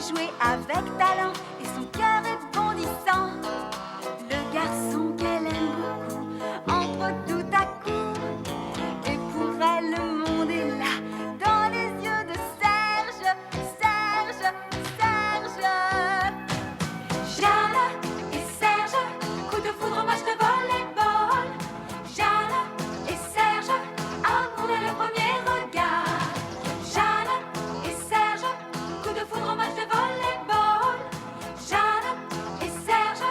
jouer avec talent et son cœur est bondissant. Le garçon qu'elle aime beaucoup entre tout à coup. Et pour elle, le monde est là, dans les yeux de Serge, Serge, Serge. Jeanne et Serge, coup de foudre en match de volleyball. Jeanne et Serge, amour dès le premier regard. Jeanne et Serge, coup de foudre en match de volleyball. Jeanne et Serge,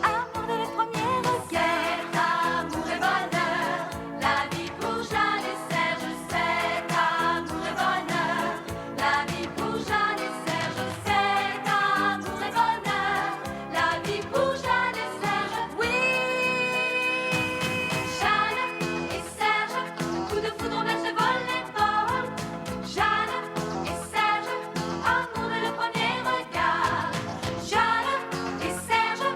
amour dès le premier regard. C'est amour et bonheur, la vie pour Jeanne et Serge. C'est amour et bonheur, la vie pour Jeanne et Serge. C'est amour et bonheur, la vie pour Jeanne et Serge. Oui, Jeanne et Serge, coup de foudre en match de volleyball. Jeanne et Serge, amour dès le premier regard. Jeanne et Serge,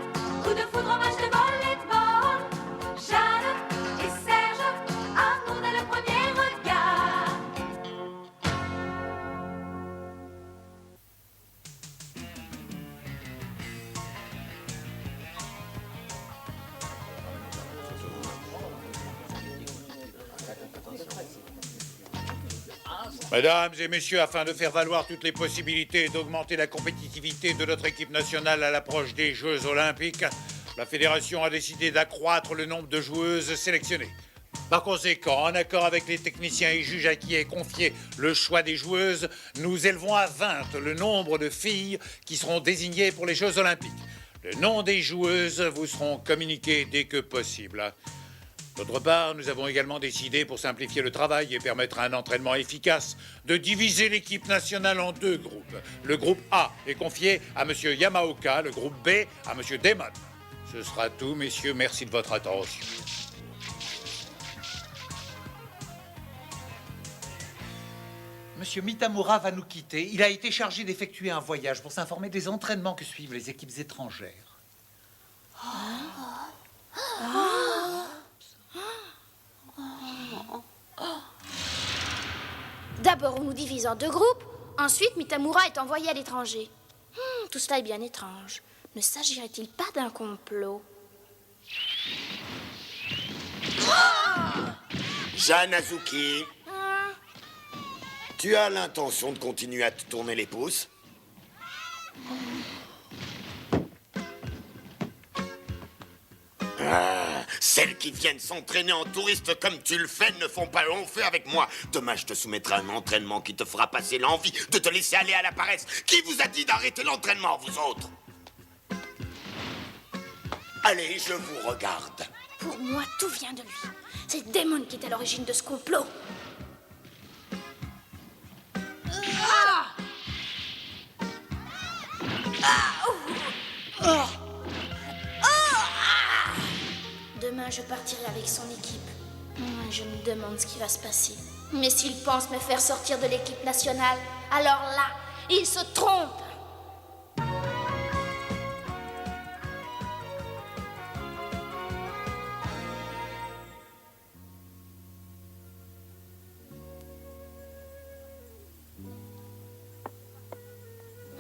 coup de foudre en match de volleyball. Jeanne et Serge, amour dès le premier regard. Mesdames et messieurs, afin de faire valoir toutes les possibilités et d'augmenter la compétitivité de notre équipe nationale à l'approche des Jeux Olympiques, la Fédération a décidé d'accroître le nombre de joueuses sélectionnées. Par conséquent, en accord avec les techniciens et juges à qui est confié le choix des joueuses, nous élevons à 20 le nombre de filles qui seront désignées pour les Jeux Olympiques. Le nom des joueuses vous seront communiqués dès que possible. D'autre part, nous avons également décidé, pour simplifier le travail et permettre un entraînement efficace, de diviser l'équipe nationale en 2 groupes. Le groupe A est confié à M. Yamaoka, le groupe B à M. Damon. Ce sera tout, messieurs. Merci de votre attention. Monsieur Mitamura va nous quitter. Il a été chargé d'effectuer un voyage pour s'informer des entraînements que suivent les équipes étrangères. D'abord, on nous divise en 2 groupes. Ensuite, Mitamura est envoyé à l'étranger. Tout cela est bien étrange. Ne s'agirait-il pas d'un complot? Jeanne Azuki, tu as l'intention de continuer à te tourner les pouces? Celles qui viennent s'entraîner en touriste comme tu le fais ne font pas long feu avec moi. Demain, je te soumettrai à un entraînement qui te fera passer l'envie de te laisser aller à la paresse. Qui vous a dit d'arrêter l'entraînement, vous autres? Allez, je vous regarde. Pour moi, tout vient de lui. C'est Damon qui est à l'origine de ce complot. Demain, je partirai avec son équipe. Je me demande ce qui va se passer. Mais s'il pense me faire sortir de l'équipe nationale, alors là, il se trompe.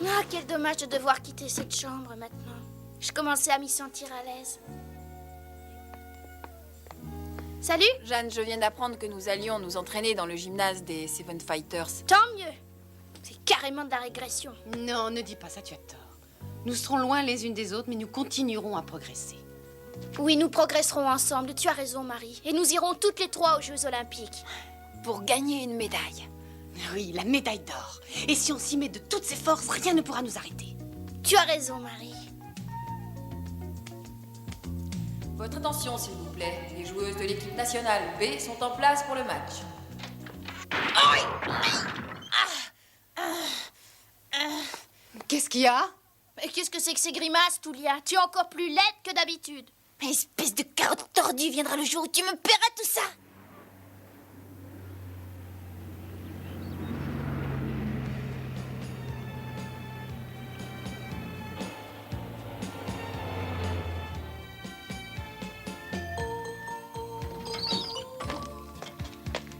Ah, quel dommage de devoir quitter cette chambre maintenant. Je commençais à m'y sentir à l'aise. Salut. Jeanne, je viens d'apprendre que nous allions nous entraîner dans le gymnase des Seven Fighters. Tant mieux. C'est carrément de la régression. Non, ne dis pas ça, tu as tort. Nous serons loin les unes des autres, mais nous continuerons à progresser. Oui, nous progresserons ensemble. Tu as raison, Marie. Et nous irons toutes les 3 aux Jeux Olympiques. Pour gagner une médaille. Oui, la médaille d'or. Et si on s'y met de toutes ses forces, rien ne pourra nous arrêter. Tu as raison, Marie. Votre attention, s'il vous plaît. Les joueuses de l'équipe nationale B sont en place pour le match. Qu'est-ce qu'il y a? Mais qu'est-ce que c'est que ces grimaces, Toulia? Tu es encore plus laide que d'habitude. Espèce de carotte tordue, viendra le jour où tu me paieras tout ça.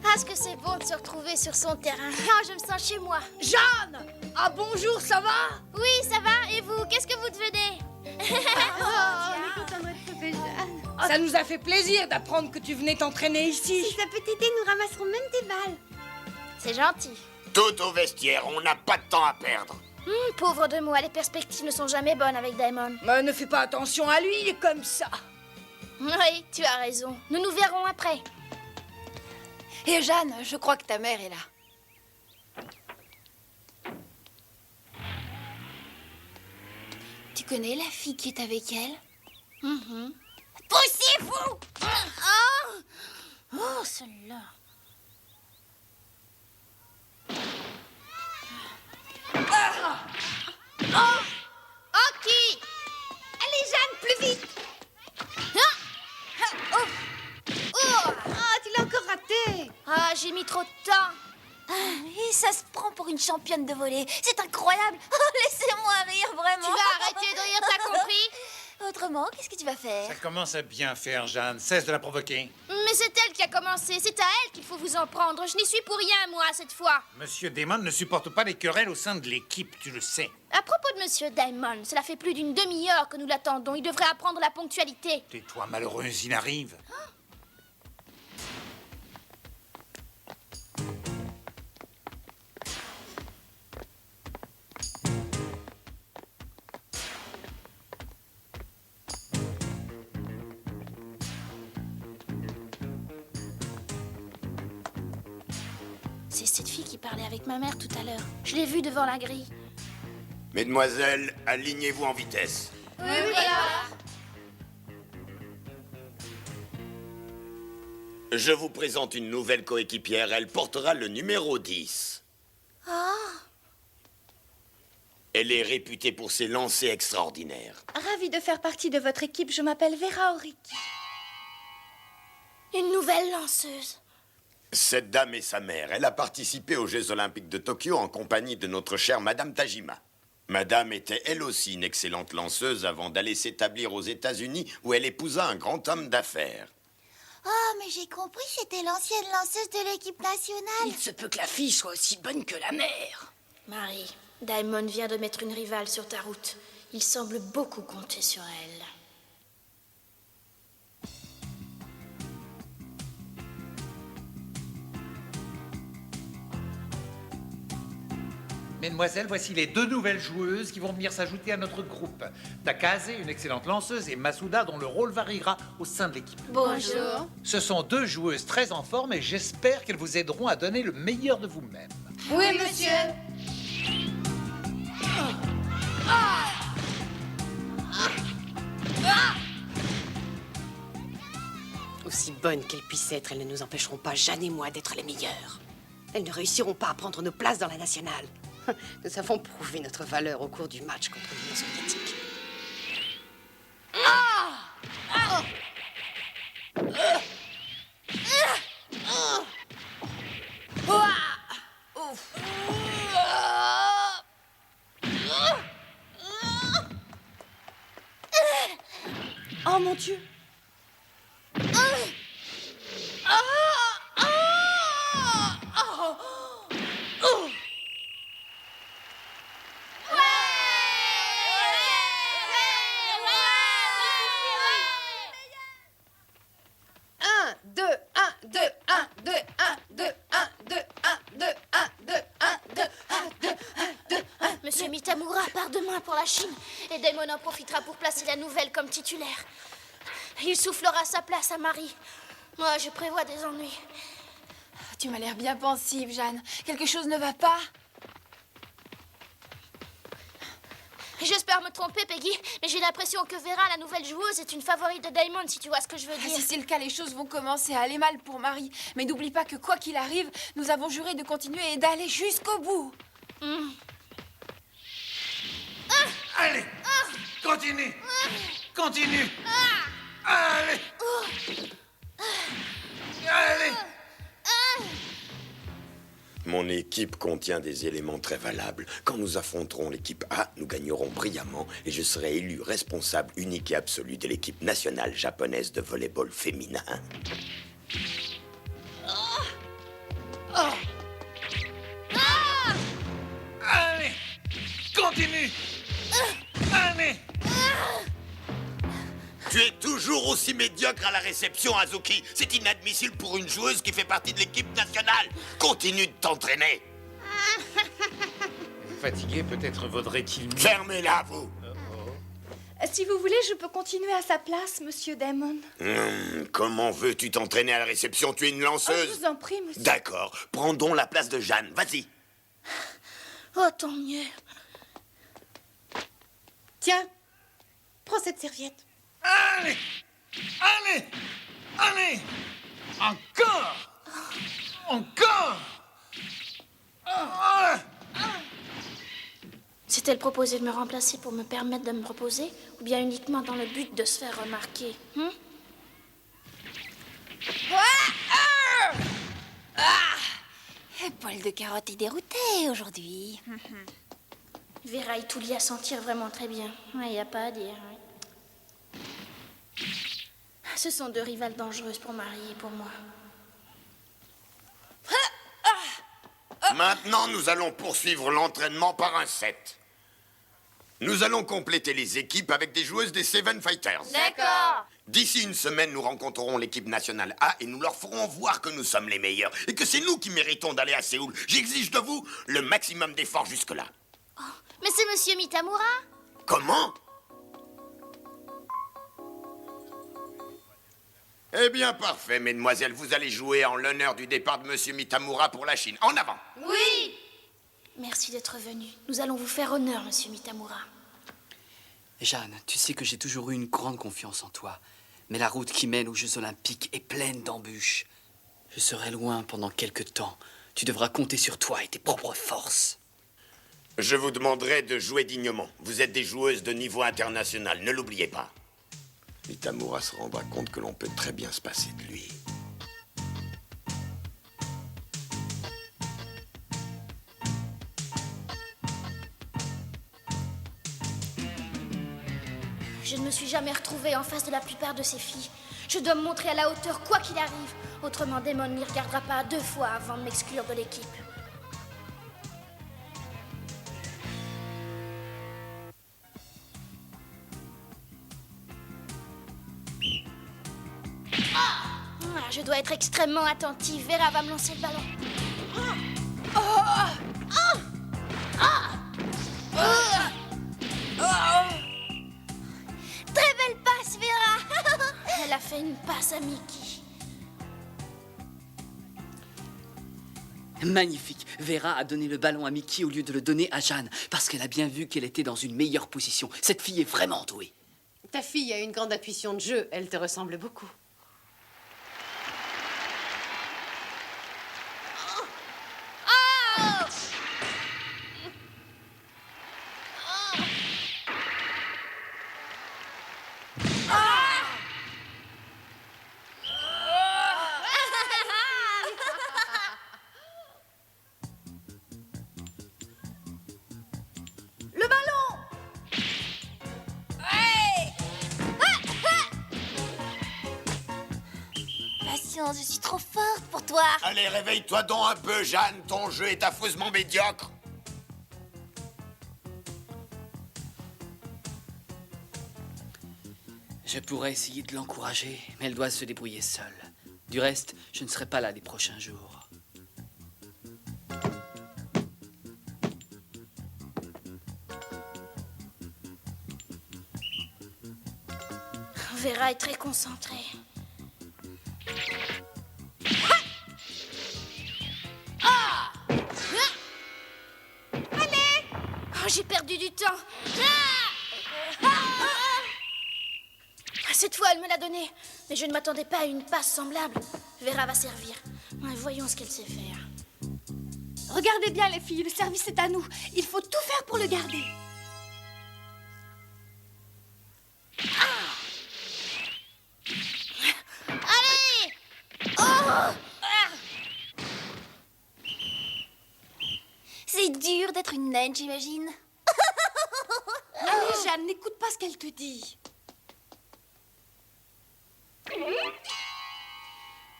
Ah, ce que c'est bon de se retrouver sur son terrain. Ah, je me sens chez moi. Jeanne! Ah bonjour, ça va? Oui, ça va. Et vous, qu'est-ce que vous devenez? Ça nous a fait plaisir d'apprendre que tu venais t'entraîner ici. Si ça peut t'aider, nous ramasserons même des balles. C'est gentil. Tout au vestiaire, on n'a pas de temps à perdre. Pauvre de moi, les perspectives ne sont jamais bonnes avec Daimon. Mais ne fais pas attention à lui, il est comme ça. Oui, tu as raison. Nous nous verrons après. Et Jeanne, je crois que ta mère est là. Tu connais la fille qui est avec elle? Poussez-vous! Oh, celle-là. Ok! Allez, Jeanne, plus vite. Ah, tu l'as encore raté. Ah, j'ai mis trop de temps. Et ça se prend pour une championne de volley. C'est incroyable. Laissez-moi rire, vraiment. Tu vas arrêter de rire, t'as compris? Autrement, qu'est-ce que tu vas faire? Ça commence à bien faire, Jeanne. Cesse de la provoquer. Mais c'est elle qui a commencé. C'est à elle qu'il faut vous en prendre. Je n'y suis pour rien, moi, cette fois. Monsieur Damon ne supporte pas les querelles au sein de l'équipe, tu le sais. À propos de Monsieur Daimon, cela fait plus d'une demi-heure que nous l'attendons. Il devrait apprendre la ponctualité. Tais-toi, malheureuse, il arrive. C'est cette fille qui parlait avec ma mère tout à l'heure. Je l'ai vue devant la grille. Mesdemoiselles, alignez-vous en vitesse. Oui, voilà. Je vous présente une nouvelle coéquipière. Elle portera le numéro 10. Elle est réputée pour ses lancers extraordinaires. Ravie de faire partie de votre équipe. Je m'appelle Vera Auric. Une nouvelle lanceuse. Cette dame est sa mère. Elle a participé aux Jeux Olympiques de Tokyo en compagnie de notre chère Madame Tajima. Madame était elle aussi une excellente lanceuse avant d'aller s'établir aux États-Unis où elle épousa un grand homme d'affaires. Ah, mais j'ai compris, c'était l'ancienne lanceuse de l'équipe nationale. Il se peut que la fille soit aussi bonne que la mère. Marie, Daimon vient de mettre une rivale sur ta route. Il semble beaucoup compter sur elle. Mesdemoiselles, voici les deux nouvelles joueuses qui vont venir s'ajouter à notre groupe. Takaze, une excellente lanceuse, et Masuda, dont le rôle variera au sein de l'équipe. Bonjour. Ce sont deux joueuses très en forme et j'espère qu'elles vous aideront à donner le meilleur de vous-même. Oui, monsieur. Aussi bonnes qu'elles puissent être, elles ne nous empêcheront pas, Jeanne et moi, d'être les meilleures. Elles ne réussiront pas à prendre nos places dans la nationale. Nous avons prouvé notre valeur au cours du match contre l'Union soviétique. Oh mon Dieu! Monsieur Mitamura part demain pour la Chine et Daimon en profitera pour placer la nouvelle comme titulaire. Il soufflera sa place à Marie. Moi, je prévois des ennuis. Tu m'as l'air bien pensive, Jeanne. Quelque chose ne va pas? J'espère me tromper, Peggy, mais j'ai l'impression que Vera, la nouvelle joueuse, est une favorite de Daimon, si tu vois ce que je veux dire. Si c'est le cas, les choses vont commencer à aller mal pour Marie. Mais n'oublie pas que quoi qu'il arrive, nous avons juré de continuer et d'aller jusqu'au bout. Allez, continue, continue. Allez, allez. Mon équipe contient des éléments très valables. Quand nous affronterons l'équipe A, nous gagnerons brillamment et je serai élu responsable unique et absolu de l'équipe nationale japonaise de volley-ball féminin. Allez. Continue. Allez. Tu es toujours aussi médiocre à la réception, Azuki. C'est inadmissible pour une joueuse qui fait partie de l'équipe nationale. Continue de t'entraîner. Fatigué, peut-être vaudrait-il mieux... Fermez-la, vous. Si vous voulez, je peux continuer à sa place, monsieur Damon. Comment veux-tu t'entraîner à la réception? Tu es une Je lanceuse. vous en prie, monsieur. D'accord. Prends donc la place de Jeanne. Vas-y. Oh, tant mieux. Tiens, prends cette serviette. Allez. Allez. Allez. Encore. Encore. Ah. S'est-elle proposé de me remplacer pour me permettre de me reposer, ou bien uniquement dans le but de se faire remarquer? Paul de carotte est dérouté aujourd'hui. Vera et Tullia s'en tirent vraiment très bien. Il n'y a pas à dire. Ouais. Ce sont deux rivales dangereuses pour Marie et pour moi. Maintenant, nous allons poursuivre l'entraînement par un set. Nous allons compléter les équipes avec des joueuses des Seven Fighters. D'accord. D'ici une semaine, nous rencontrerons l'équipe nationale A et nous leur ferons voir que nous sommes les meilleurs et que c'est nous qui méritons d'aller à Séoul. J'exige de vous le maximum d'efforts jusque-là. Mais c'est monsieur Mitamura. Comment? Eh bien, parfait, mesdemoiselles. Vous allez jouer en l'honneur du départ de monsieur Mitamura pour la Chine. En avant! Oui. Merci d'être venu. Nous allons vous faire honneur, monsieur Mitamura. Jeanne, tu sais que j'ai toujours eu une grande confiance en toi. Mais la route qui mène aux Jeux Olympiques est pleine d'embûches. Je serai loin pendant quelque temps. Tu devras compter sur toi et tes propres forces. Je vous demanderai de jouer dignement. Vous êtes des joueuses de niveau international, ne l'oubliez pas. Mitamura se rendra compte que l'on peut très bien se passer de lui. Je ne me suis jamais retrouvée en face de la plupart de ces filles. Je dois me montrer à la hauteur quoi qu'il arrive. Autrement, Damon n'y regardera pas 2 fois avant de m'exclure de l'équipe. Je dois être extrêmement attentive. Vera va me lancer le ballon. Très belle passe, Vera. Elle a fait une passe à Mickey. Magnifique. Vera a donné le ballon à Mickey au lieu de le donner à Jeanne, parce qu'elle a bien vu qu'elle était dans une meilleure position. Cette fille est vraiment douée. Ta fille a une grande intuition de jeu. Elle te ressemble beaucoup. Le ballon. Patience, je suis trop forte pour toi. Allez, réveille-toi donc un peu, Jeanne. Ton jeu est affreusement médiocre. Je pourrais essayer de l'encourager, mais elle doit se débrouiller seule. Du reste, je ne serai pas là les prochains jours. Vera est très concentrée. Allez! Oh, j'ai perdu du temps. Cette fois, elle me l'a donné. Mais je ne m'attendais pas à une passe semblable. Vera va servir. Ouais, voyons ce qu'elle sait faire. Regardez bien, les filles, le service est à nous. Il faut tout faire pour le garder. Allez! Oh! C'est dur d'être une naine, j'imagine. Allez, Jeanne, n'écoute pas ce qu'elle te dit.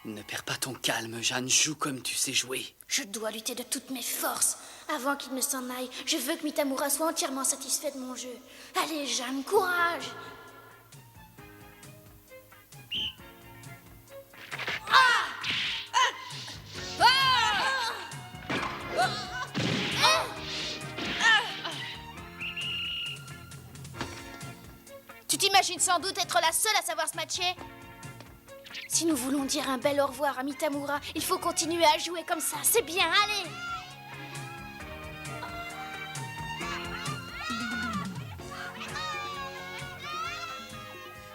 Ne perds pas ton calme, Jeanne. Joue comme tu sais jouer. Je dois lutter de toutes mes forces. Avant qu'il ne s'en aille, je veux que Mitamura soit entièrement satisfait de mon jeu. Allez, Jeanne, courage! Tu t'imagines sans doute être la seule à savoir se matcher? Si nous voulons dire un bel au revoir à Mitamura, il faut continuer à jouer comme ça. C'est bien, allez!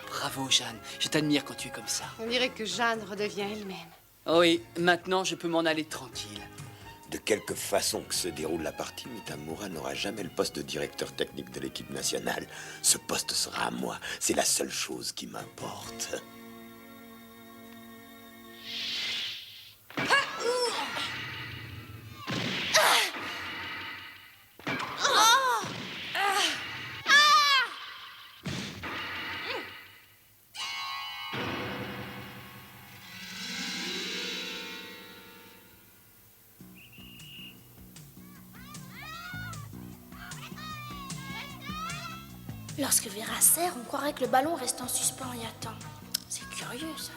Bravo, Jeanne. Je t'admire quand tu es comme ça. On dirait que Jeanne redevient elle-même. Oui, maintenant je peux m'en aller tranquille. De quelque façon que se déroule la partie, Mitamura n'aura jamais le poste de directeur technique de l'équipe nationale. Ce poste sera à moi. C'est la seule chose qui m'importe. Lorsque Vera serre, on croirait que le ballon reste en suspens et attend. C'est curieux, ça.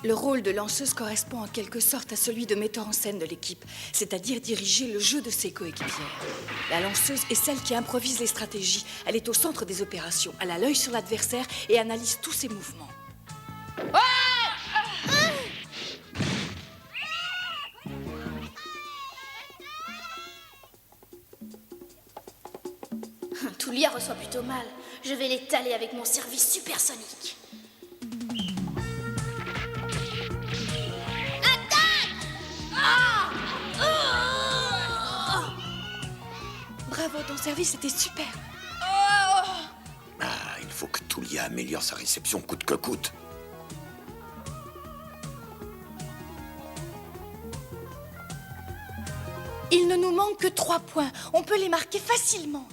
Le rôle de lanceuse correspond en quelque sorte à celui de metteur en scène de l'équipe, c'est-à-dire diriger le jeu de ses coéquipières. La lanceuse est celle qui improvise les stratégies. Elle est au centre des opérations. Elle a l'œil sur l'adversaire et analyse tous ses mouvements. Tulia reçoit plutôt mal. Je vais l'étaler avec mon service supersonique. Bravo, ton service était super. Ah, il faut que Tulia améliore sa réception coûte que coûte. Il ne nous manque que 3 points. On peut les marquer facilement.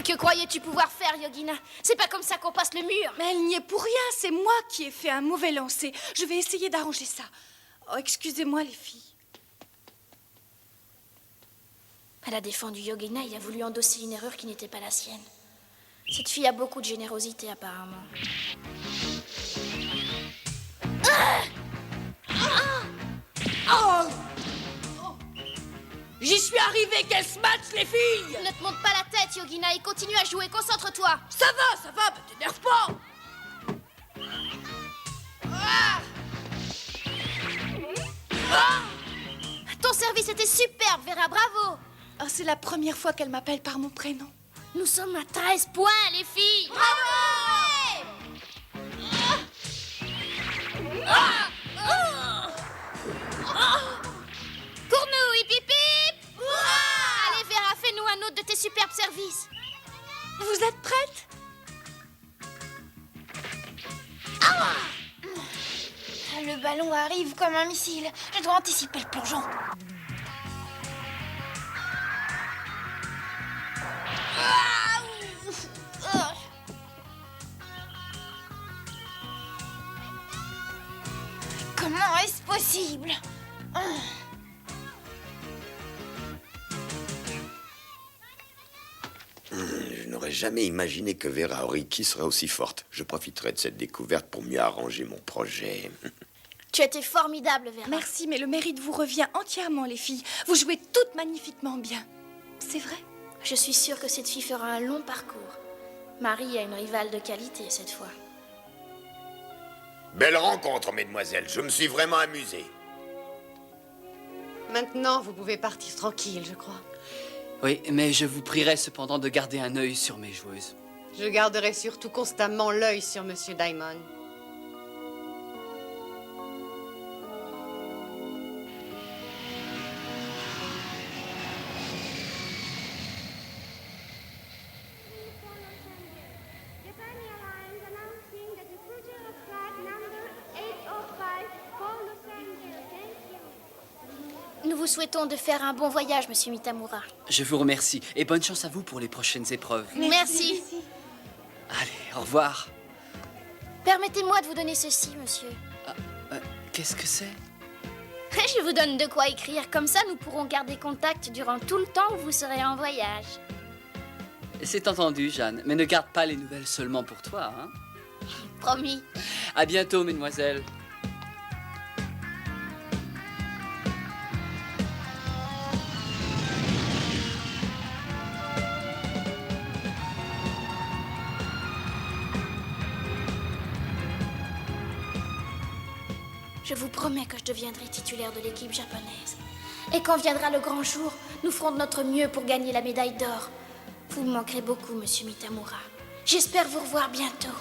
Que croyais-tu pouvoir faire, Yogina? C'est pas comme ça qu'on passe le mur. Mais elle n'y est pour rien. C'est moi qui ai fait un mauvais lancer. Je vais essayer d'arranger ça. Oh, excusez-moi, les filles. Elle a défendu Yogina et a voulu endosser une erreur qui n'était pas la sienne. Cette fille a beaucoup de générosité, apparemment. J'y suis arrivée, qu'elle se match, les filles! Ne te monte pas la tête, Yogina, et continue à jouer. Concentre-toi. Ça va, mais t'énerve pas! Ton service était superbe, Vera, bravo. Oh, c'est la première fois qu'elle m'appelle par mon prénom. Nous sommes à 13 points, les filles. Bravo! Cours-nous, hip hip hip! Allez, Vera, fais-nous un autre de tes superbes services. Vous êtes prête? Le ballon arrive comme un missile. Je dois anticiper le plongeon. Comment est-ce possible? Je n'aurais jamais imaginé que Vera Oriki serait aussi forte. Je profiterai de cette découverte pour mieux arranger mon projet. Tu as été formidable, Vera. Merci, mais le mérite vous revient entièrement, les filles. Vous jouez toutes magnifiquement bien. C'est vrai? Je suis sûre que cette fille fera un long parcours. Marie a une rivale de qualité cette fois. Belle rencontre, mesdemoiselles. Je me suis vraiment amusé. Maintenant, vous pouvez partir tranquille, je crois. Oui, mais je vous prierai cependant de garder un œil sur mes joueuses. Je garderai surtout constamment l'œil sur Monsieur Diamond. Japan Airlines announcing that the future of flight number 805 for Los Angeles Nous vous souhaitons de faire un bon voyage, monsieur Mitamura. Je vous remercie et bonne chance à vous pour les prochaines épreuves. Merci. Allez, au revoir. Permettez-moi de vous donner ceci, monsieur. Qu'est-ce que c'est? Je vous donne de quoi écrire. Comme ça, nous pourrons garder contact durant tout le temps où vous serez en voyage. C'est entendu, Jeanne. Mais ne garde pas les nouvelles seulement pour toi, hein? Promis. À bientôt, mesdemoiselles. Je vous promets que je deviendrai titulaire de l'équipe japonaise. Et quand viendra le grand jour, nous ferons de notre mieux pour gagner la médaille d'or. Vous me manquerez beaucoup, monsieur Mitamura. J'espère vous revoir bientôt.